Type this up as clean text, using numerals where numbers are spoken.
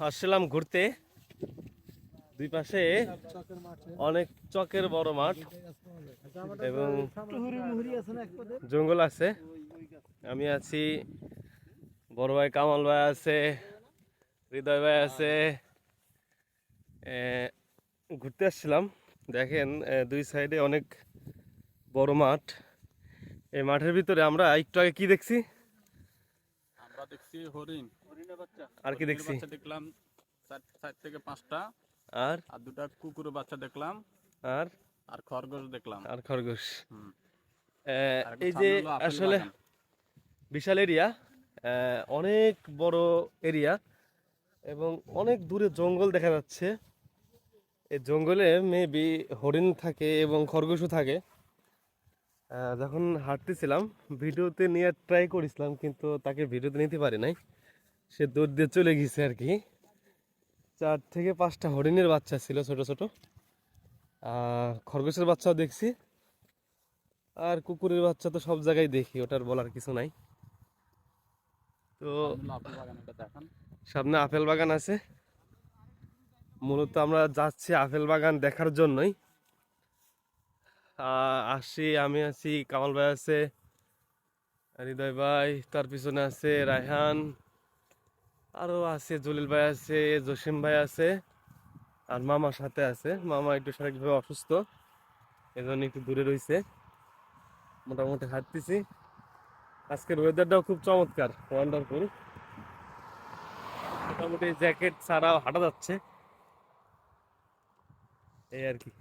আসলাম ঘুরতে, দুই পাশে অনেক চকের বড় মাঠ এবং জঙ্গল আছে। আমি আছি, বড় ভাই কামাল ভাই আছে, হৃদয় ভাই আছে। ঘুরতে আসছিলাম, দেখেন দুই সাইডে অনেক বড় মাঠ। এই মাঠের ভিতরে আমরা একটু আগে কি দেখছি? আমরা দেখছি হরিণ, আর কি দেখছি? বাচ্চা দেখলাম 4 থেকে 5টা, আর আর 2টা কুকুরের বাচ্চা দেখলাম, আর আর খরগোশ দেখলাম। আর খরগোশ। আর একটু এই যে সামনে হলো আপেল আসলে বাগান। বিশাল এরিয়া, অনেক বড় এরিয়া এবং অনেক দূরে জঙ্গল দেখা যাচ্ছে। এই জঙ্গলে মেবি হরিণ থাকে এবং খরগোশও থাকে। যখন হাঁটতেছিলাম ভিডিওতে নিয়ে ট্রাই করেছিলাম, কিন্তু তাকে ভিডিওতে নিতে পারি নাই, সে দৌড় দিয়ে চলে গেছে আর কি। 4 থেকে 5টা হরিণের বাচ্চা ছিল, ছোট ছোট। খরগোশের বাচ্চাও দেখছি, আর কুকুরের বাচ্চা তো সব জায়গায় দেখি, ওটার বলার কিছু নাই। তো সামনে আপেল বাগান আছে, মূলত আমরা যাচ্ছি আপেল বাগান দেখার জন্যই। আমি আছি, কামাল ভাই আছে, হৃদয় ভাই, তার পিছনে আছে রায়হান, আরো আছে জলিল ভাই আছে, জসিম ভাই আছে, আর মামার সাথে আছে। মামা একটু শারীরিকভাবে অসুস্থ, এজন্য একটু দূরে রয়েছে। মোটামুটি হাঁটতেছি। আজকের ওয়েদারটাও খুব চমৎকার, ওয়ান্ডারফুল। মোটামুটি জ্যাকেট ছাড়াও হাঁটা যাচ্ছে, এই আর কি।